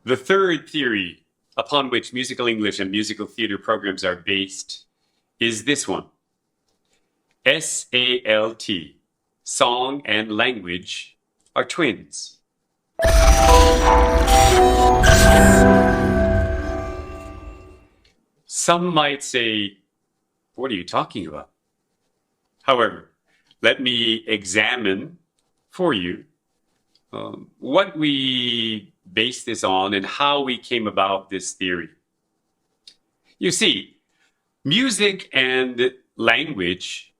The third theory upon which musical English and musical theater programs are based is this one. SALT, song and language, are twins. Some might say, what are you talking about? However, let me examine for you what we base this on and how we came about this theory. You see, music and language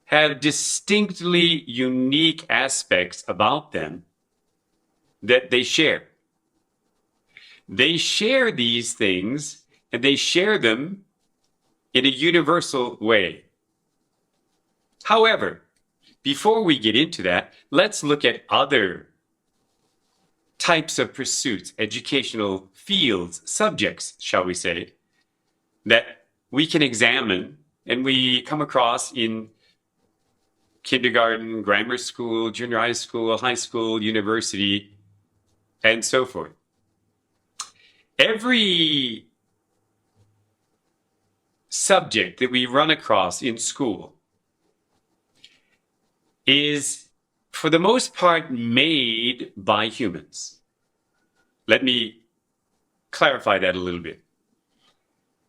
have distinctly unique aspects about them that they share. They share these things and they share them in a universal way. However, before we get into that, let's look at other types of pursuits, educational fields, subjects, shall we say, that we can examine and we come across in kindergarten, grammar school, junior high school, university, and so forth. Every subject that we run across in school is, for the most part, made by humans. Let me clarify that a little bit.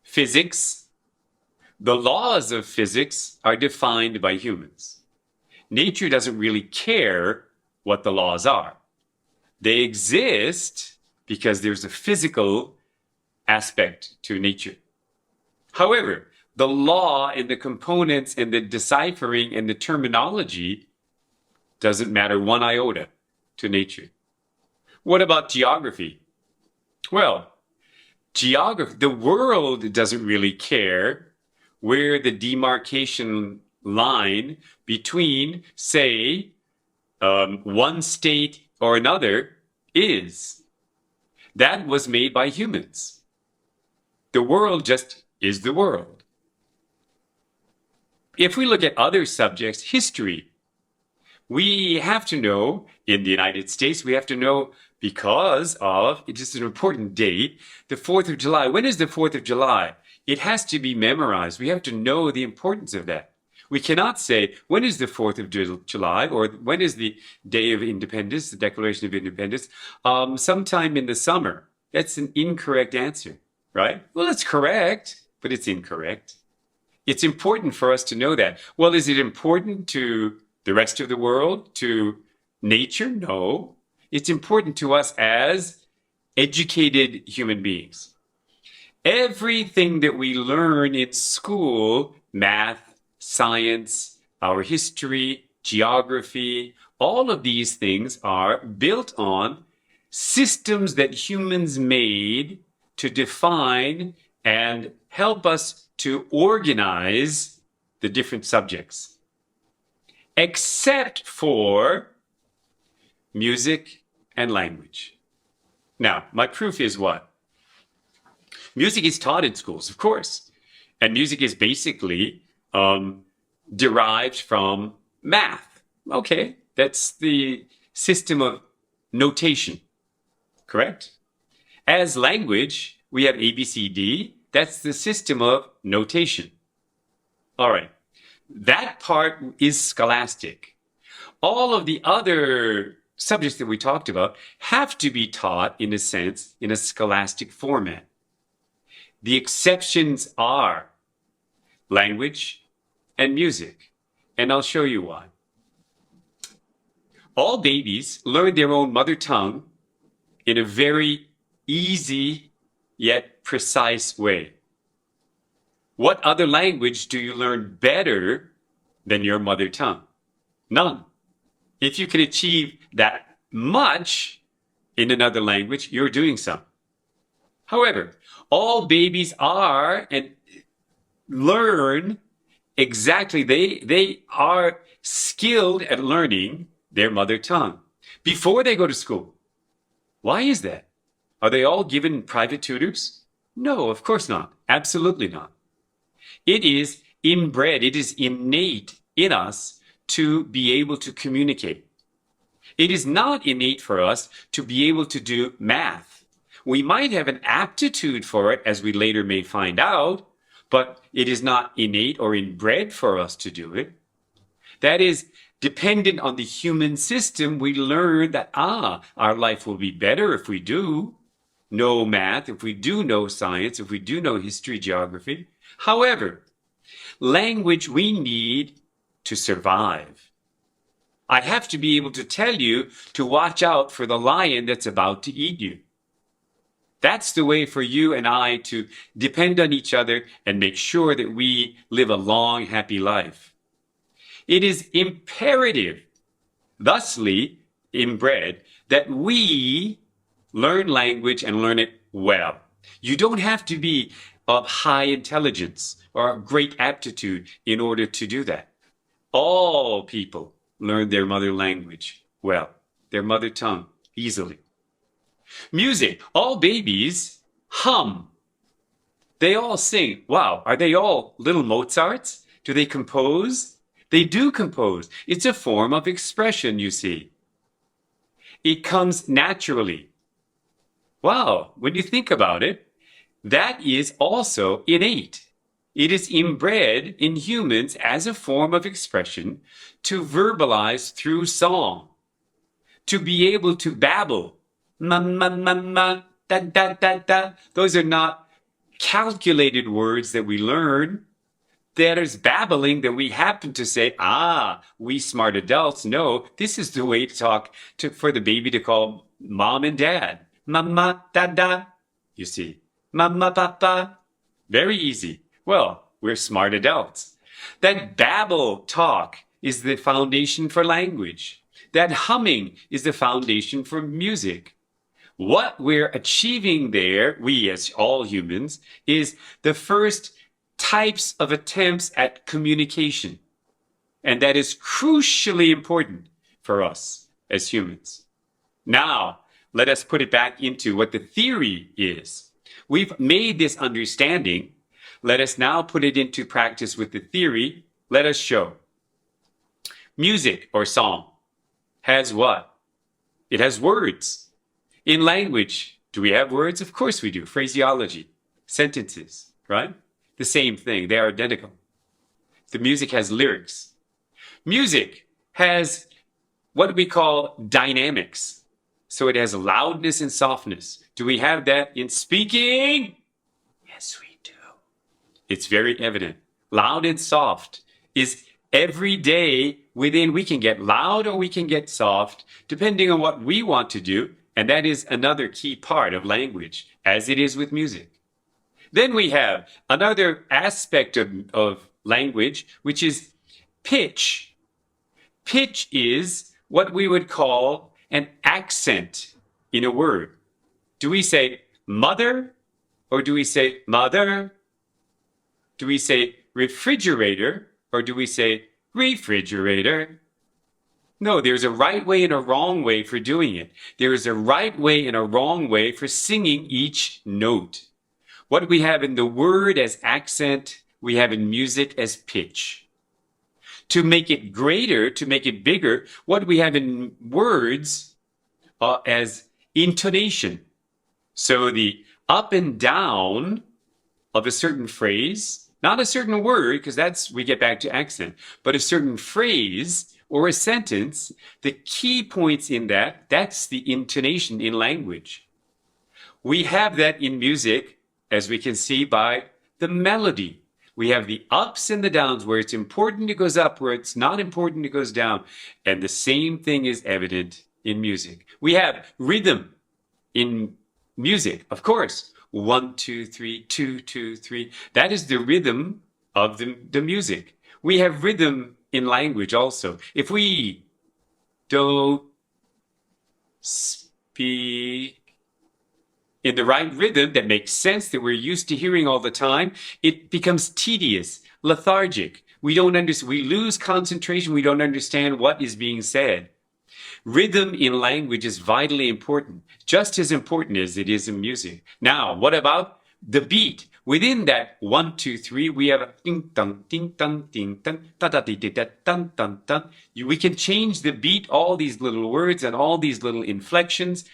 Physics, the laws of physics are defined by humans. Nature doesn't really care what the laws are. They exist because there's a physical aspect to nature. However, the law and the components and the deciphering and the terminology doesn't matter one iota to nature. What about geography? Well, geography, the world doesn't really care where the demarcation line between, say, one state or another is. That was made by humans. The world just is the world. If we look at other subjects, history, we have to know, in the United States, we have to know because of, it is an important date, the 4th of July. When is the 4th of July? It has to be memorized. We have to know the importance of that. We cannot say, when is the 4th of July, or when is the Day of Independence, the Declaration of Independence? Sometime in the summer. That's an incorrect answer, right? Well, it's correct, but it's incorrect. It's important for us to know that. Well, is it important to the rest of the world, to nature? No. It's important to us as educated human beings. Everything that we learn in school, math, science, our history, geography, all of these things are built on systems that humans made to define and help us to organize the different subjects. Except for music and language. Now, my proof is what? Music is taught in schools, of course. And music is basically derived from math. Okay, that's the system of notation, correct? As language, we have ABCD. That's the system of notation. All right. That part is scholastic. All of the other subjects that we talked about have to be taught, in a sense, in a scholastic format. The exceptions are language and music, and I'll show you why. All babies learn their own mother tongue in a very easy yet precise way. What other language do you learn better than your mother tongue? None. If you can achieve that much in another language, you're doing something. However, all babies are and learn exactly, they are skilled at learning their mother tongue before they go to school. Why is that? Are they all given private tutors? No, of course not. Absolutely not. It is inbred, it is innate in us to be able to communicate. It is not innate for us to be able to do math. We might have an aptitude for it, as we later may find out, but it is not innate or inbred for us to do it. That is dependent on the human system. We learn that, our life will be better if we do know math, if we do know science, if we do know history, geography. However, language we need to survive. I have to be able to tell you to watch out for the lion that's about to eat you. That's the way for you and I to depend on each other and make sure that we live a long, happy life. It is imperative, thusly inbred, that we learn language and learn it well. You don't have to be of high intelligence or great aptitude in order to do that. All people learn their mother language well, their mother tongue easily. Music, all babies hum. They all sing. Wow, are they all little Mozarts? Do they compose? They do compose. It's a form of expression, you see. It comes naturally. Wow, when you think about it, that is also innate. It is inbred in humans as a form of expression to verbalize through song, to be able to babble. Ma, ma, ma, ma, da, da, da, da. Those are not calculated words that we learn. That is babbling that we happen to say, we smart adults know this is the way to talk for the baby to call mom and dad. Mama, dada. You see, mama, papa. Very easy. Well, we're smart adults. That babble talk is the foundation for language. That humming is the foundation for music. What we're achieving there, we as all humans, is the first types of attempts at communication. And that is crucially important for us as humans. Now, let us put it back into what the theory is. We've made this understanding. Let us now put it into practice with the theory. Let us show. Music or song has what? It has words. In language, do we have words? Of course we do. Phraseology, sentences, right? The same thing. They are identical. The music has lyrics. Music has what we call dynamics. So it has loudness and softness. Do we have that in speaking? Yes, we do. It's very evident. Loud and soft is every day within. We can get loud or we can get soft, depending on what we want to do. And that is another key part of language, as it is with music. Then we have another aspect of language, which is pitch. Pitch is what we would call an accent in a word. Do we say mother or do we say mother? Do we say refrigerator or do we say refrigerator? No, there's a right way and a wrong way for doing it. There is a right way and a wrong way for singing each note. What we have in the word as accent, we have in music as pitch. To make it greater, to make it bigger, what we have in words as intonation. So the up and down of a certain phrase, not a certain word, because we get back to accent, but a certain phrase or a sentence, the key points in that's the intonation in language. We have that in music, as we can see by the melody. We have the ups and the downs, where it's important it goes up, where it's not important it goes down. And the same thing is evident in music. We have rhythm in music, of course. 1, 2, 3, 2, 2, 3. That is the rhythm of the music. We have rhythm in language also. If we don't speak in the right rhythm that makes sense, that we're used to hearing all the time, it becomes tedious, lethargic. We lose concentration. We don't understand what is being said. Rhythm in language is vitally important, just as important as it is in music. Now, what about the beat? Within that 1, 2, 3, we have a ding dong, ding dong, ding dong, da da di da dun dun dun. We can change the beat, all these little words and all these little inflections.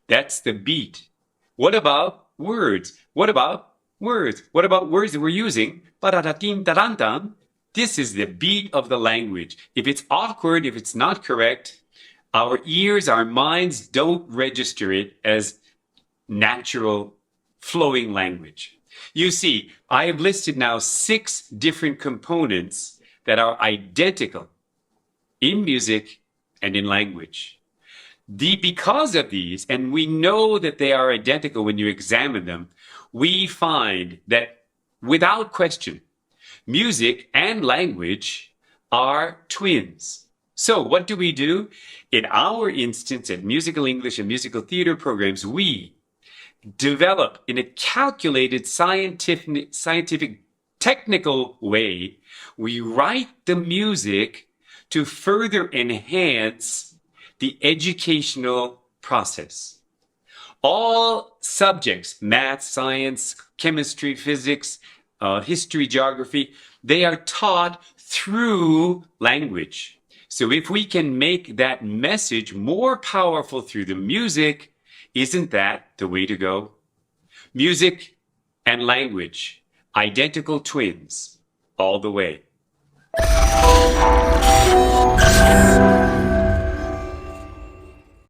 That's the beat. What about words? What about words? What about words that we're using? Ba da da ding da dun dun. This is the beat of the language. If it's awkward, if it's not correct, our ears, our minds don't register it as natural flowing language. You see, I have listed now 6 different components that are identical in music and in language. Because of these, and we know that they are identical when you examine them, we find that without question, music and language are twins. So what do? In our instance at Musical English and Musical Theater programs, we develop in a calculated scientific technical way, we write the music to further enhance the educational process. All subjects, math, science, chemistry, physics, history, geography, they are taught through language. So if we can make that message more powerful through the music, isn't that the way to go? Music and language, identical twins, all the way.